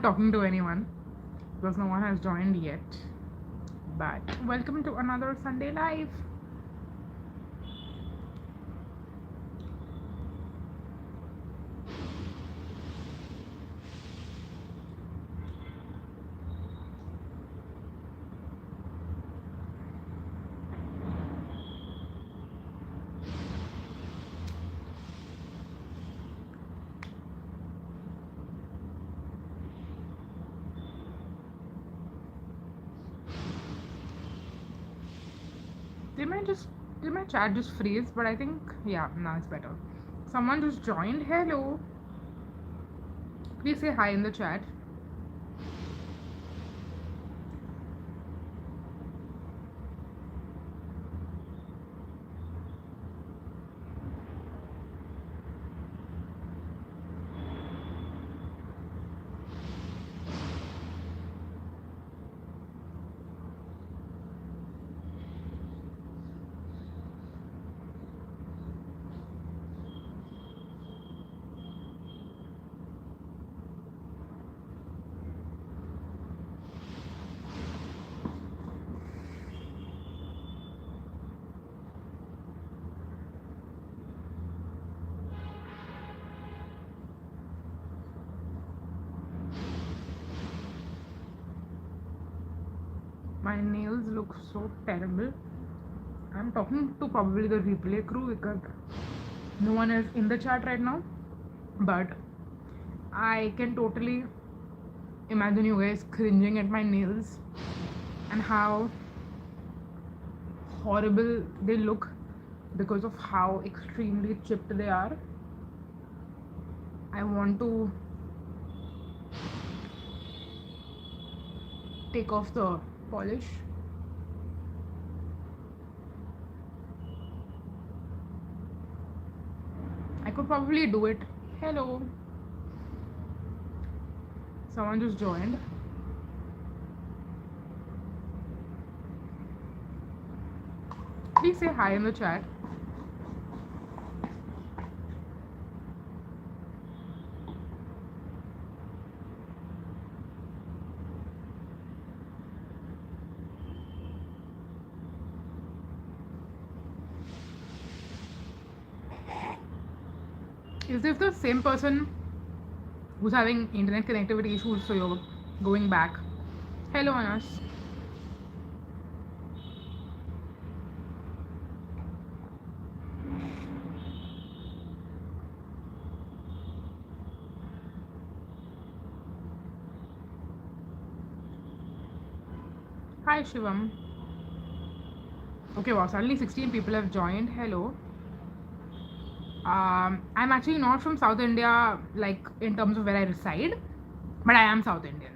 talking to anyone because no one has joined yet. But welcome to another Sunday Live. They might just did my chat just freeze, but I think yeah, now it's better. Someone just joined. Hello. Please say hi in the chat. My nails look so terrible. I'm talking to probably the replay crew because no one is in the chat right now. But I can totally imagine you guys cringing at my nails and how horrible they look because of how extremely chipped they are. I want to take off the polish. I could probably do it. Hello. Someone just joined. Please say hi in the chat. Is this the same person who's having internet connectivity issues, so you're going back? Hello, Anas. Hi, Shivam. Okay, wow, suddenly 16 people have joined. Hello. I'm actually not from South India, like in terms of where I reside, but I am South Indian.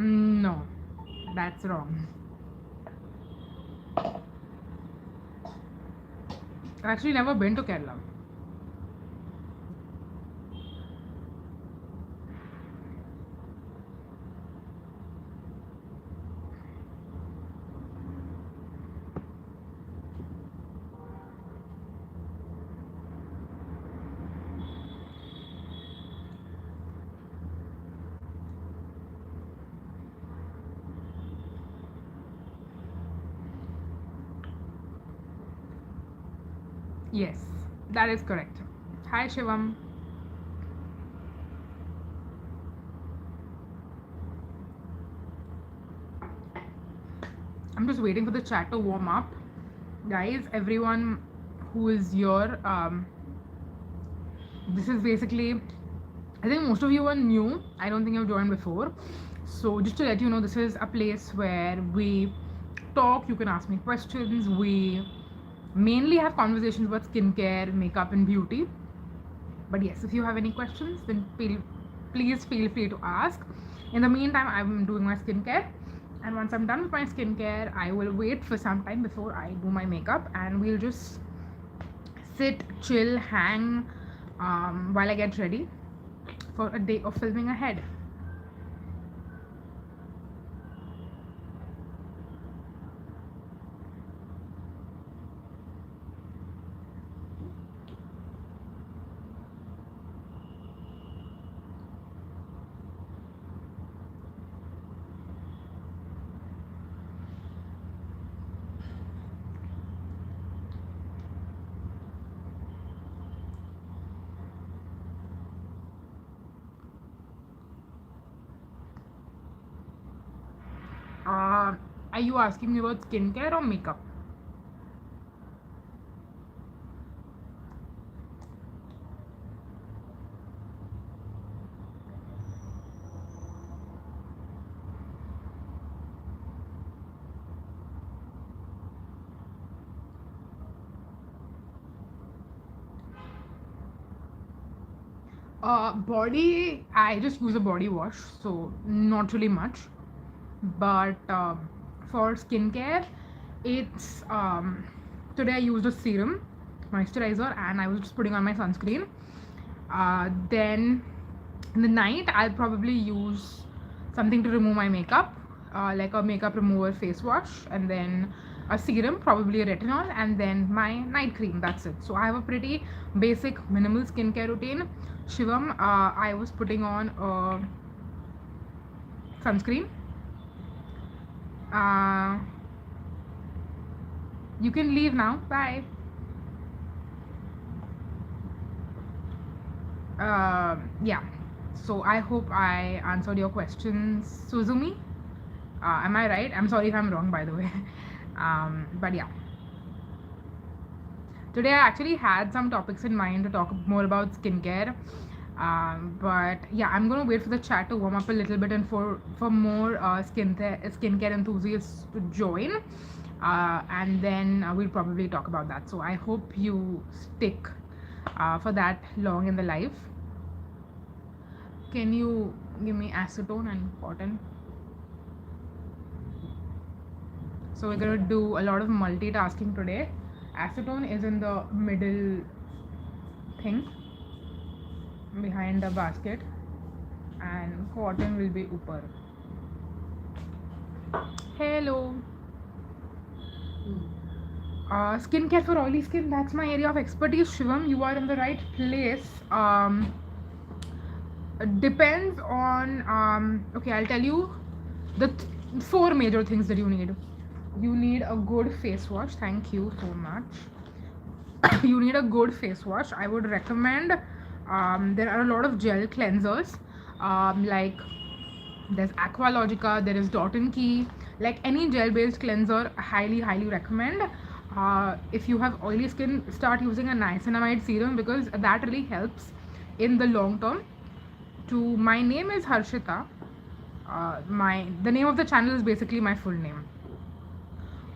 No, that's wrong. I've actually never been to Kerala. Yes, that is correct. Hi, Shivam. I'm just waiting for the chat to warm up. Guys, everyone who is here, this is basically, I think most of you are new. I don't think you've joined before. So, just to let you know, this is a place where we talk. You can ask me questions. We mainly have conversations about skincare, makeup, and beauty. But yes, if you have any questions, then please feel free to ask. In the meantime, I'm doing my skincare, and once I'm done with my skincare, I will wait for some time before I do my makeup, and we'll just sit, chill, hang while I get ready for a day of filming ahead. Uh, are you asking me about skincare or makeup? Body, I just use a body wash, so not really much. But for skincare, it's today I used a serum, moisturizer, and I was just putting on my sunscreen. Then in the night, I'll probably use something to remove my makeup, like a makeup remover face wash, and then a serum, probably a retinol, and then my night cream. That's it. So I have a pretty basic minimal skincare routine. Shivam, I was putting on sunscreen. Uh, you can leave now. Bye. Yeah. So I hope I answered your questions, Suzumi. Am I right? I'm sorry if I'm wrong, by the way. But yeah. Today I actually had some topics in mind to talk more about skincare. But yeah, I'm gonna wait for the chat to warm up a little bit and for more skincare enthusiasts to join, and then we'll probably talk about that. So I hope you stick for that long in the live. Can you give me acetone and cotton? So we're gonna do a lot of multitasking today. Acetone is in the middle thing behind the basket, and cotton will be upper. Hello. Skincare for oily skin, that's my area of expertise. Shivam, you are in the right place. Depends on okay, I'll tell you the four major things that you need. You need a good face wash. Thank you so much. You need a good face wash. I would recommend there are a lot of gel cleansers, like there's Aqualogica, there is Dot and Key. Like any gel based cleanser, highly recommend. If you have oily skin, start using a niacinamide serum because that really helps in the long term. My name is Harshita. The name of the channel is basically my full name.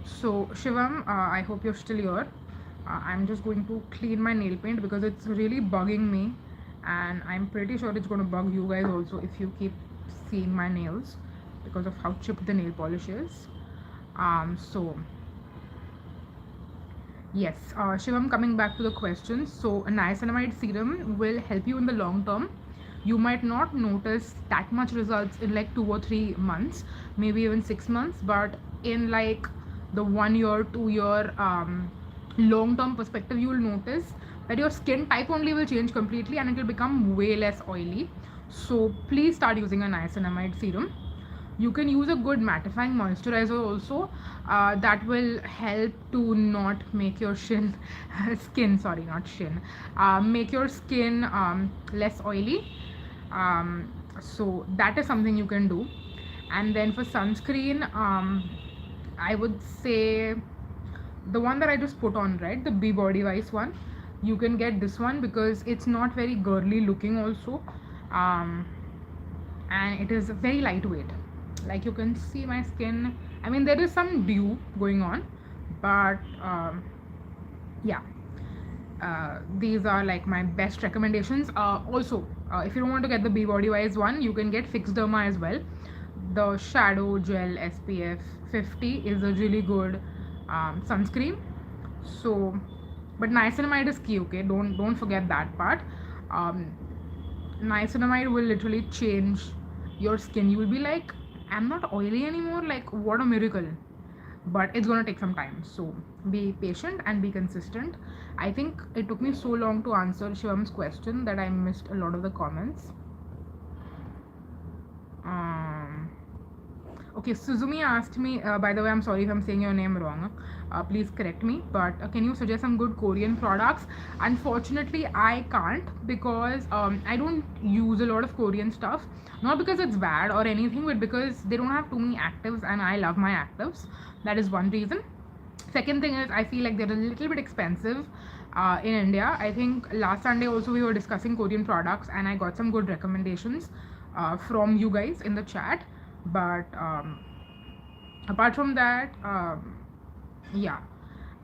So Shivam, I hope you're still here. I'm just going to clean my nail paint because it's really bugging me, and I'm pretty sure it's going to bug you guys also if you keep seeing my nails because of how chipped the nail polish is. So yes, Shivam, coming back to the question. So a niacinamide serum will help you in the long term. You might not notice that much results in like 2 or 3 months, maybe even 6 months, but in like the 1 year, 2 year long term perspective, you will notice that your skin type only will change completely and it will become way less oily. So please start using a niacinamide serum. You can use a good mattifying moisturizer also, that will help to not make your skin sorry, not shin, make your skin less oily. So that is something you can do. And then for sunscreen, I would say the one that I just put on, right, the Be Body Wise one, you can get this one because it's not very girly looking also, and it is very lightweight. Like you can see my skin, I mean there is some dew going on, but Yeah, these are like my best recommendations. Also, if you don't want to get the Be Body Wise one, you can get Fix Derma as well. The Shadow Gel SPF 50 is a really good sunscreen. So, but niacinamide is key. Okay, don't forget that part. Um, Niacinamide will literally change your skin. You will be like, I'm not oily anymore. Like, what a miracle! But it's gonna take some time. So be patient and be consistent. I think it took me so long to answer Shivam's question that I missed a lot of the comments. Um, Okay, Suzumi asked me, by the way, I'm sorry if I'm saying your name wrong. Please correct me. But can you suggest some good Korean products? Unfortunately, I can't because I don't use a lot of Korean stuff. Not because it's bad or anything, but because they don't have too many actives and I love my actives. That is one reason. Second thing is, I feel like they're a little bit expensive in India. I think last Sunday also we were discussing Korean products and I got some good recommendations from you guys in the chat. But apart from that, yeah,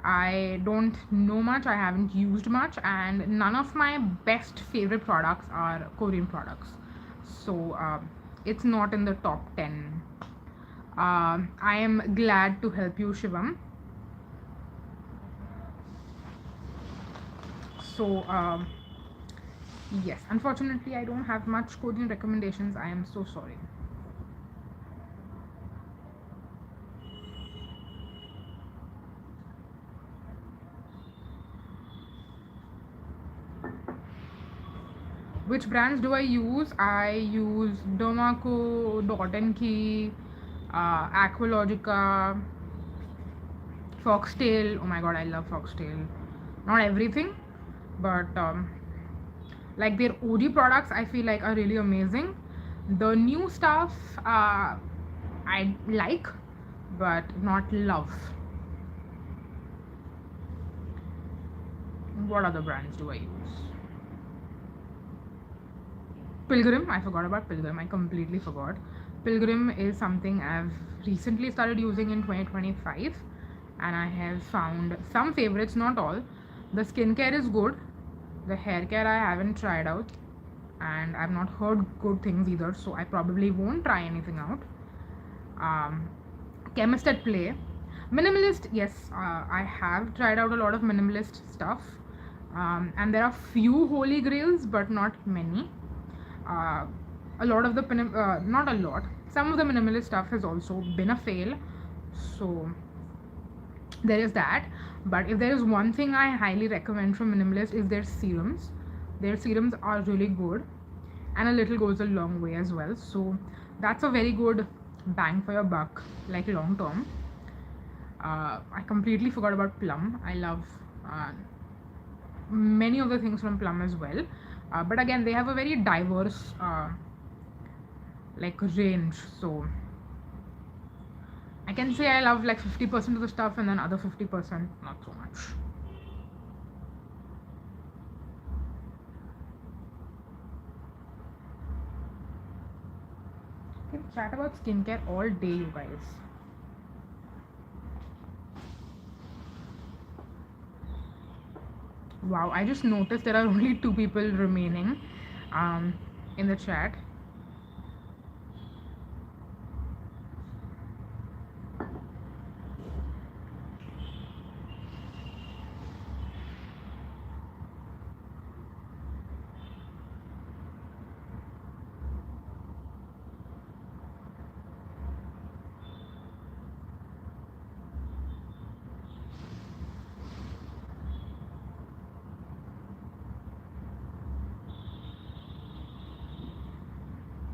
I don't know much, I haven't used much, and none of my best favorite products are Korean products. So it's not in the top 10. I am glad to help you, Shivam. So, yes, unfortunately, I don't have much Korean recommendations. I am so sorry. Which brands do I use? I use Dermaco, Dot and Key, Aqualogica, Foxtail. Oh my god, I love Foxtail. Not everything, but like their OG products, I feel like are really amazing. The new stuff, I like, but not love. What other brands do I use? Pilgrim, I forgot about Pilgrim. I completely forgot. Pilgrim is something I've recently started using in 2025, and I have found some favorites, not all. The skincare is good, the hair care I haven't tried out, and I've not heard good things either, so I probably won't try anything out. Um, Chemist at Play. Minimalist, yes, I have tried out a lot of minimalist stuff, and there are few holy grails, but not many. uh, a lot of the not a lot, some of the minimalist stuff has also been a fail, so there is that. But if there is one thing I highly recommend from minimalist is their serums are really good, and a little goes a long way as well, so that's a very good bang for your buck, like long term. I completely forgot about Plum. I love uh, many of the things from Plum as well, but again they have a very diverse like range, so I can say I love like 50% of the stuff and then other 50% not so much. I can chat about skincare all day, you guys. Wow, I just noticed there are only two people remaining um, in the chat.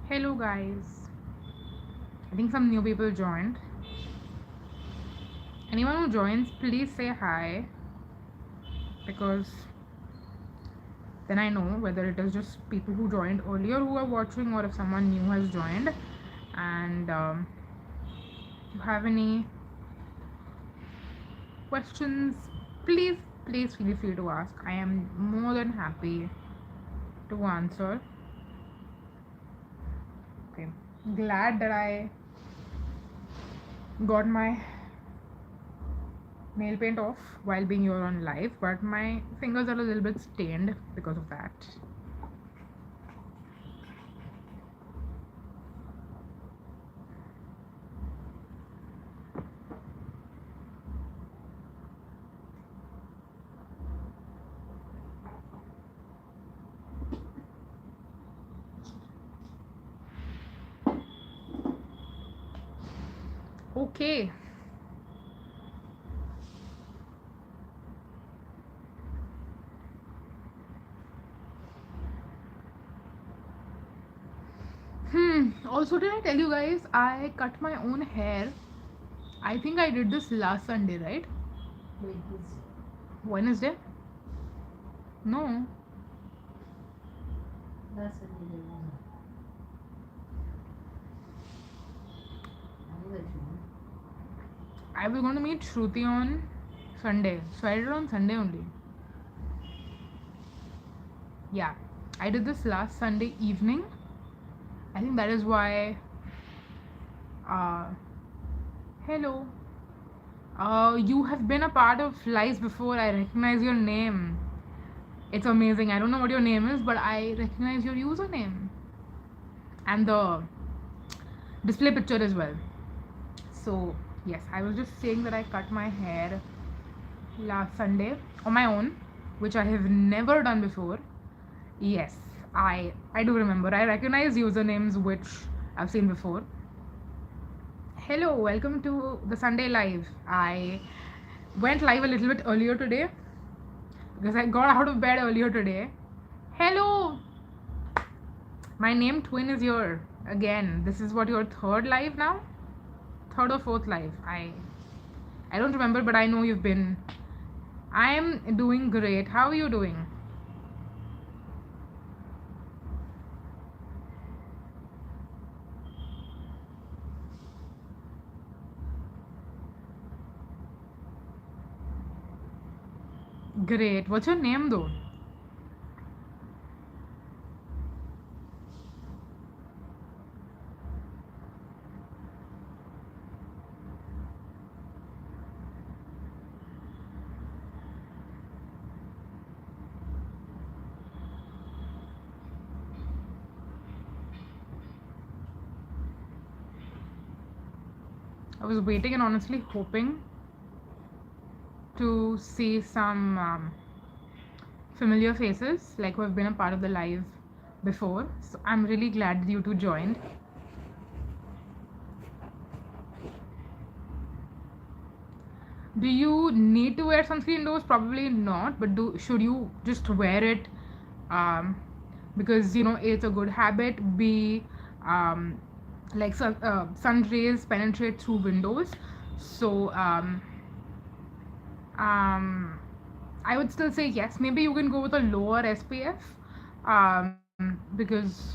Hello guys, I think some new people joined. Anyone who joins, please say hi, because then I know whether it is just people who joined earlier who are watching or if someone new has joined. And if you have any questions, please feel free to ask. I am more than happy to answer. Okay, glad that I got my nail paint off while being here on live, but my fingers are a little bit stained because of that. Okay. Also, did I tell you guys I cut my own hair? I think I did this last Sunday, right? Wait, this Wednesday? No. last Sunday there was I will let you know. I was going to meet Shruti on Sunday. So I did it on Sunday only. Yeah. I did this last Sunday evening. I think that is why. Uh, Hello. You have been a part of Lies before. I recognize your name. It's amazing. I don't know what your name is, but I recognize your username and the display picture as well. So, yes, I was just saying that I cut my hair last Sunday on my own, which I have never done before. Yes, I do remember. I recognize usernames which I've seen before. Hello, welcome to the Sunday Live. I went live a little bit earlier today because I got out of bed earlier today. Hello, my name twin is here again. This is what your third live now, third or fourth live. I don't remember, but I know you've been. I am doing great. How are you doing? Great. What's your name though? I was waiting and honestly hoping to see some familiar faces like who have been a part of the live before. So I'm really glad you two joined. Do you need to wear sunscreen indoors? Probably not, but should you just wear it um, because it's a good habit. B like sun rays penetrate through windows, so I would still say yes. Maybe you can go with a lower SPF because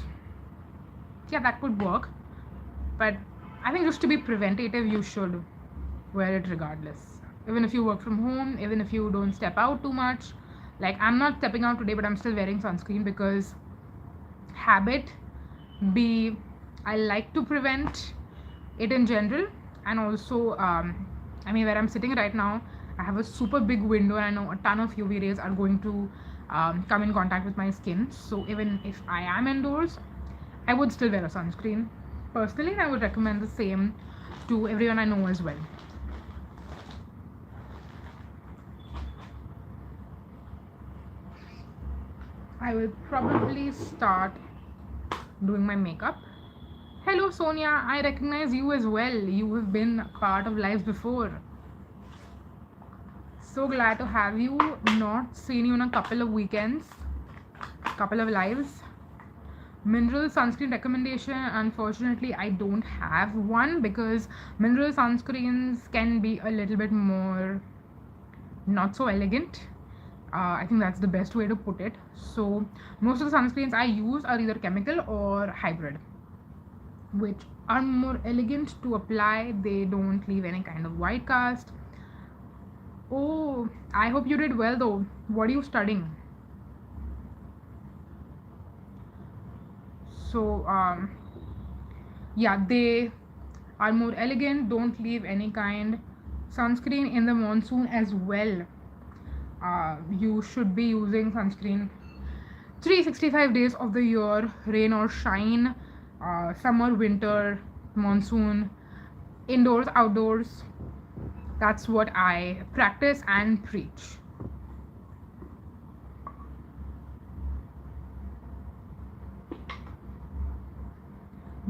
yeah, that could work. But I think just to be preventative, you should wear it regardless. Even if you work from home, even if you don't step out too much. Like I'm not stepping out today, but I'm still wearing sunscreen because habit. B, I like to prevent it in general, and also I mean where I'm sitting right now, I have a super big window and I know a ton of UV rays are going to come in contact with my skin. So even if I am indoors, I would still wear a sunscreen personally, and I would recommend the same to everyone I know as well. I will probably start doing my makeup. Hello Sonia, I recognize you as well. You have been part of lives before. So glad to have you. Not seen you in a couple of weekends, couple of lives. Mineral sunscreen recommendation, unfortunately I don't have one because mineral sunscreens can be a little bit more not so elegant. I think that's the best way to put it. So most of the sunscreens I use are either chemical or hybrid, which are more elegant to apply. They don't leave any kind of white cast. Oh, I hope you did well though. What are you studying? So yeah, they are more elegant, don't leave any kind sunscreen in the monsoon as well. You should be using sunscreen 365 days of the year, rain or shine, summer, winter, monsoon, indoors, outdoors. That's what I practice and preach.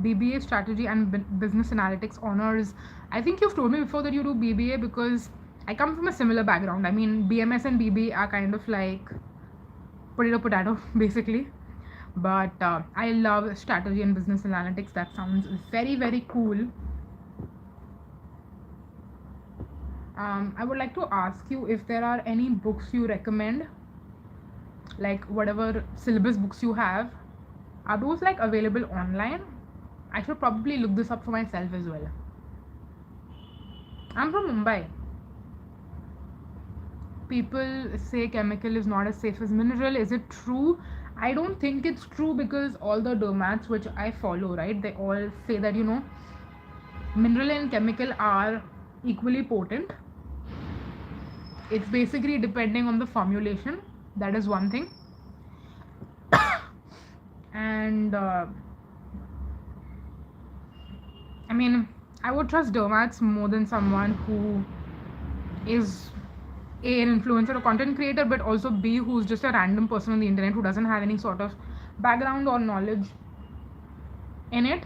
BBA strategy and business analytics honors. I think you've told me before that you do BBA because I come from a similar background. I mean, BMS and BBA are kind of like potato basically. But I love strategy and business analytics. That sounds very, very cool. I would like to ask you if there are any books you recommend, like whatever syllabus books you have. Are those like available online? I should probably look this up for myself as well. I'm from Mumbai. People say chemical is not as safe as mineral. Is it true? I don't think it's true because all the dermats which I follow, right, they all say that mineral and chemical are equally potent. It's basically depending on the formulation. That is one thing. And I mean, I would trust dermats more than someone who is A, an influencer or content creator, but also B, who's just a random person on the internet who doesn't have any sort of background or knowledge in it.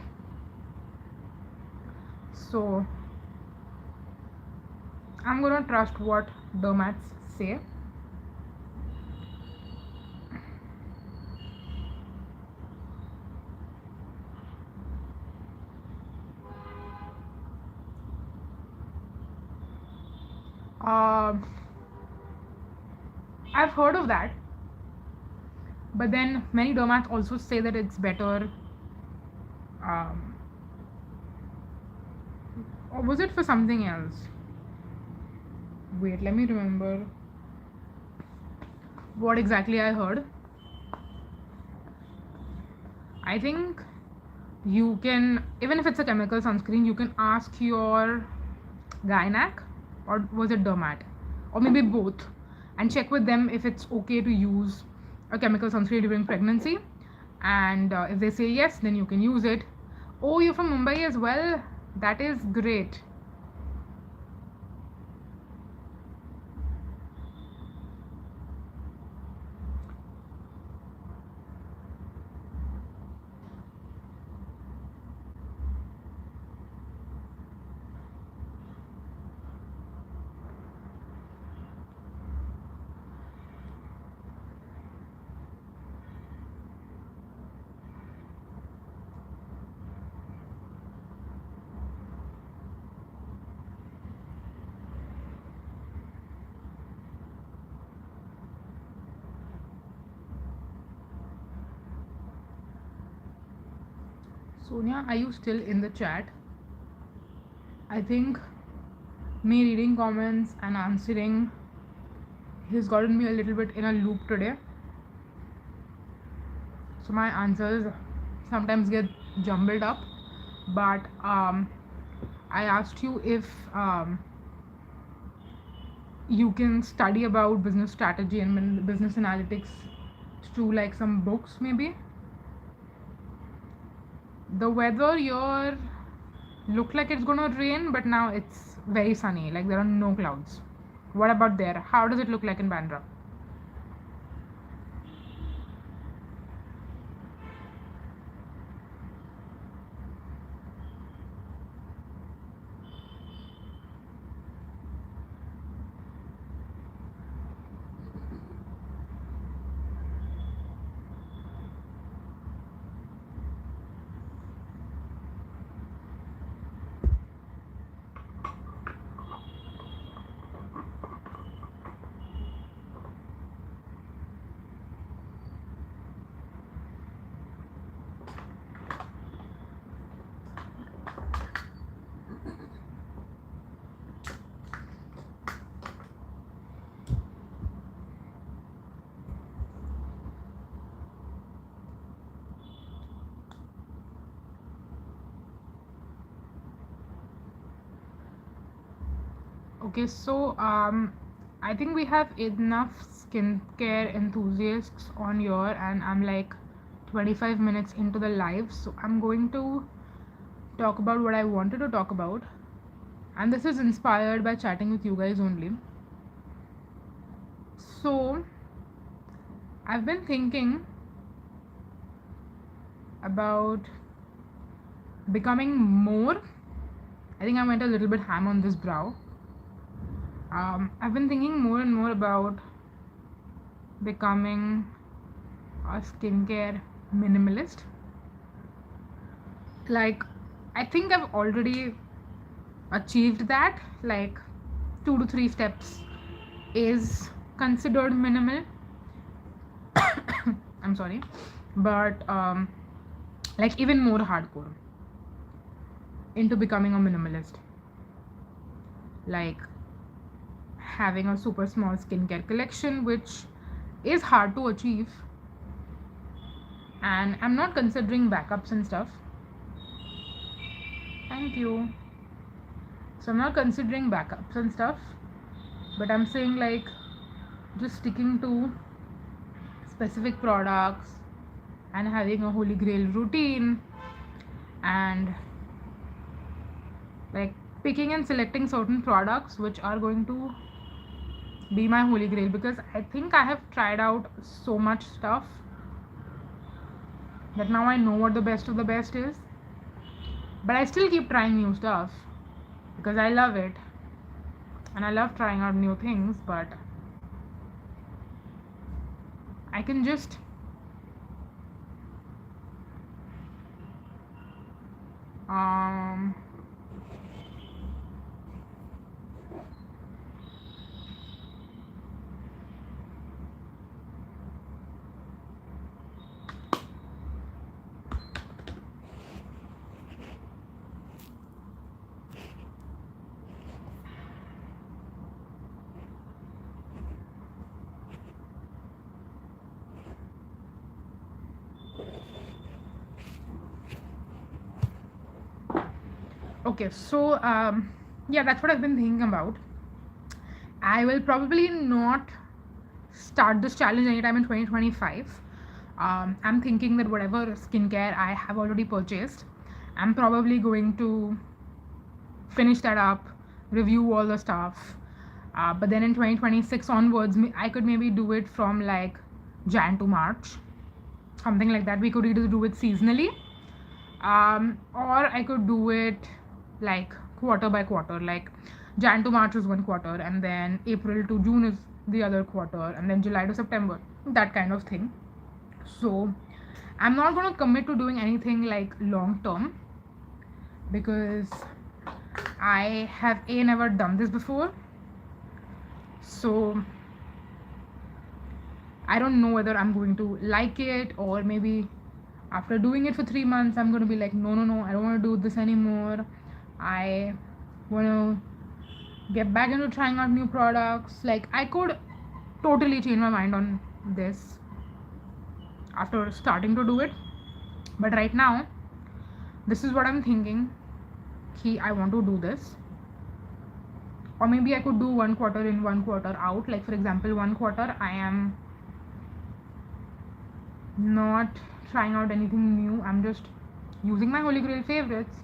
So I'm gonna trust what dermats say. I've heard of that, but then many dermats also say that it's better. Or was it for something else? Wait, let me remember what exactly I heard. I think you can, even if it's a chemical sunscreen, you can ask your gynac, or was it dermat, or maybe both, and check with them if it's okay to use a chemical sunscreen during pregnancy. And if they say yes, then you can use it. Oh, you're from Mumbai as well? That is great. Sonia, are you still in the chat? I think me reading comments and answering has gotten me a little bit in a loop today. So my answers sometimes get jumbled up. But I asked you if you can study about business strategy and business analytics through like some books maybe. The weather here looked like it's gonna rain, but now it's very sunny, like there are no clouds. What about there? How does it look like in Bandra? Okay, so I think we have enough skincare enthusiasts on here, and I'm like 25 minutes into the live, so I'm going to talk about what I wanted to talk about, and this is inspired by chatting with you guys only. So, I've been thinking about becoming more. I think I went a little bit ham on this brow. I've been thinking more and more about becoming a skincare minimalist. Like, I think I've already achieved that. Like, 2 to 3 steps is considered minimal. I'm sorry, but like even more hardcore into becoming a minimalist. Like having a super small skincare collection, which is hard to achieve, and I'm not considering backups and stuff. Thank you. So I'm not considering backups and stuff, but I'm saying like just sticking to specific products and having a holy grail routine, and like picking and selecting certain products which are going to be my holy grail, because I think I have tried out so much stuff that now I know what the best of the best is. But I still keep trying new stuff because I love it and I love trying out new things, but I can just um okay, so yeah, that's what I've been thinking about. I will probably not start this challenge anytime in 2025. I'm thinking that whatever skincare I have already purchased, I'm probably going to finish that up, review all the stuff. But then in 2026 onwards, I could maybe do it from like Jan to March, something like that. We could either do it seasonally, or I could do it like quarter by quarter. Like Jan to March is one quarter, and then April to June is the other quarter, and then July to September, that kind of thing. So I'm not going to commit to doing anything like long term, because I have never done this before. So I don't know whether I'm going to like it, or maybe after doing it for 3 months I'm going to be like, no, I don't want to do this anymore. I want to get back into trying out new products. Like I could totally change my mind on this after starting to do it, but right now this is what I'm thinking. I want to do this, or maybe I could do 1 quarter in, 1 quarter out. Like for example, 1 quarter I am not trying out anything new, I'm just using my holy grail favorites,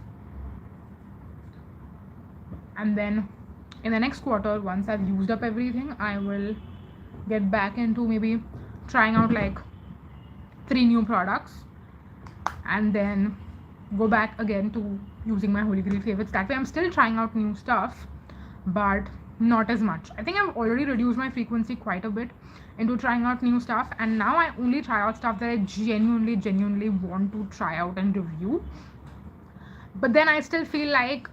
and then in the next quarter, once I've used up everything, I will get back into maybe trying out like 3 new products, and then go back again to using my holy grail favorites. That way I'm still trying out new stuff, but not as much. I think I've already reduced my frequency quite a bit into trying out new stuff, and now I only try out stuff that I genuinely want to try out and review. But then I still feel like,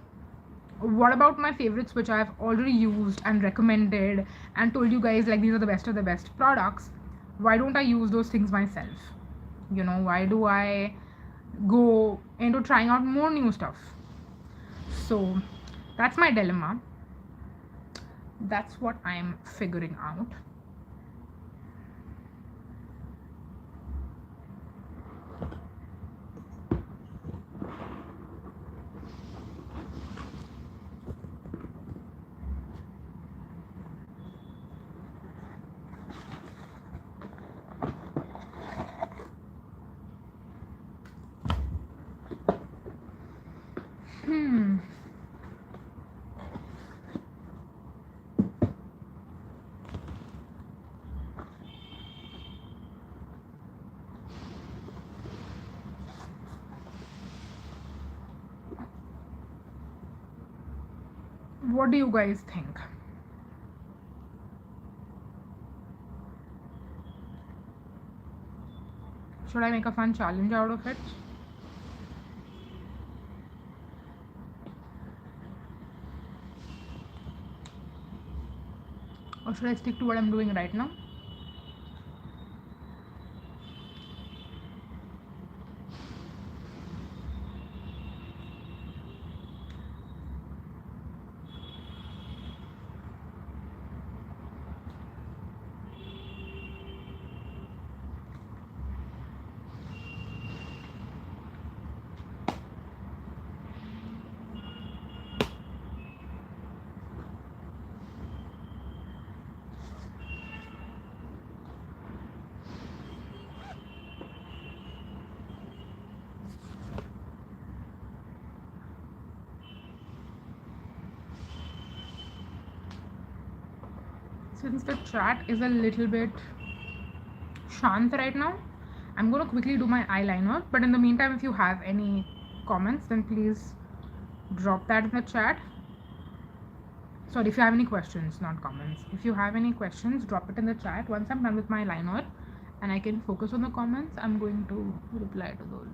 what about my favorites which I've already used and recommended and told you guys like these are the best of the best products? Why don't I use those things myself? Why do I go into trying out more new stuff? So that's my dilemma. That's what I'm figuring out. Hmm. What do you guys think? Should I make a fun challenge out of it? Or should I stick to what I'm doing right now? Since the chat is a little bit shant right now, I'm going to quickly do my eyeliner. But in the meantime, if you have any comments, then please drop that in the chat. Sorry, if you have any questions, not comments. If you have any questions, drop it in the chat. Once I'm done with my liner and I can focus on the comments, I'm going to reply to those.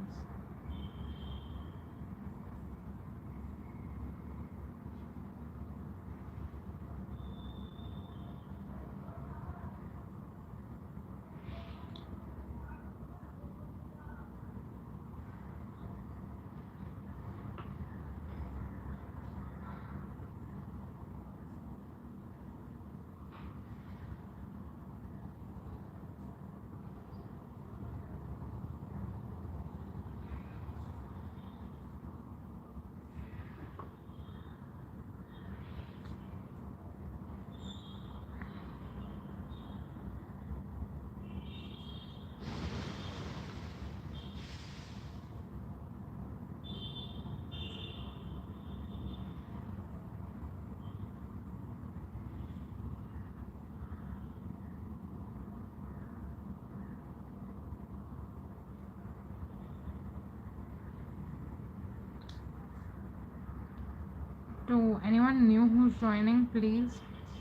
To anyone new who's joining, please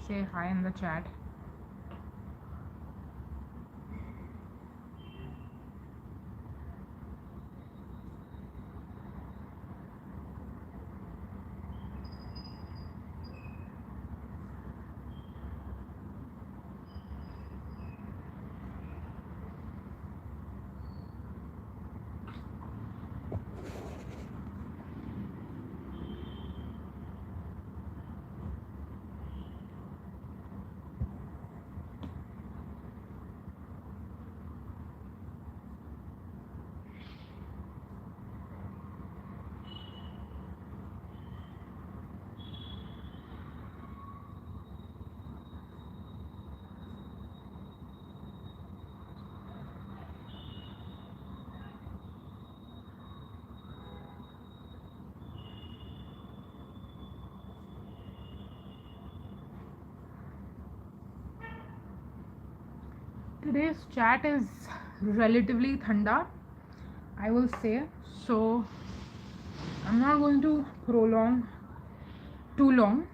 say hi in the chat. Today's chat is relatively thanda, I will say. So I'm not going to prolong too long.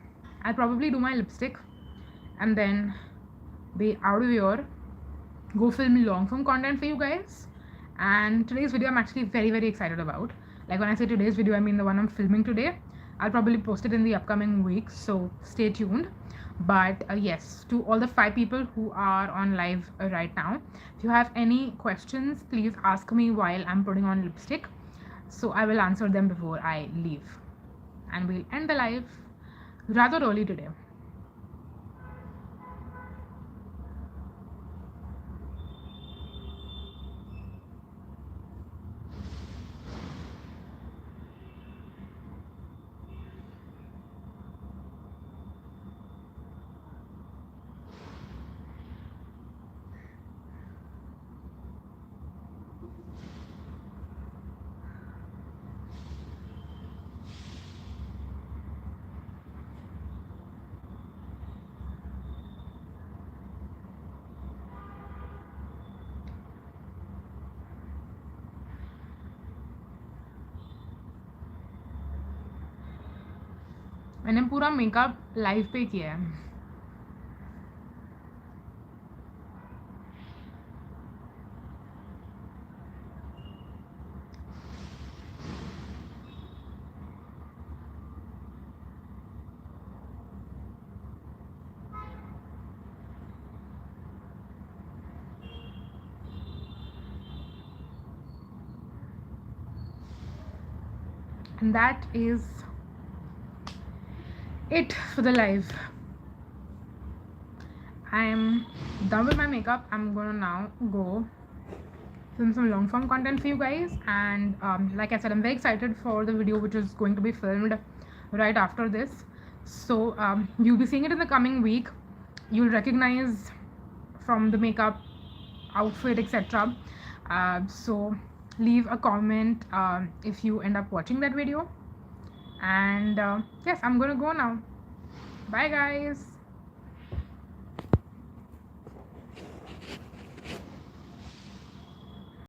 I'll probably do my lipstick and then be out of here, go film long form content for you guys. And today's video I'm actually very excited about. Like when I say today's video, I mean the one I'm filming today. I'll probably post it in the upcoming weeks, so stay tuned. But yes, to all the 5 people who are on live right now, if you have any questions, please ask me while I'm putting on lipstick, so I will answer them before I leave. And we'll end the live rather early today. मैंने पूरा makeup live पे किया है. And that is it for the live. I'm done with my makeup. I'm gonna now go film some long form content for you guys, and like I said, I'm very excited for the video which is going to be filmed right after this. So you'll be seeing it in the coming week. You'll recognize from the makeup, outfit, etc. So leave a comment if you end up watching that video. And yes, I'm gonna go now. Bye guys.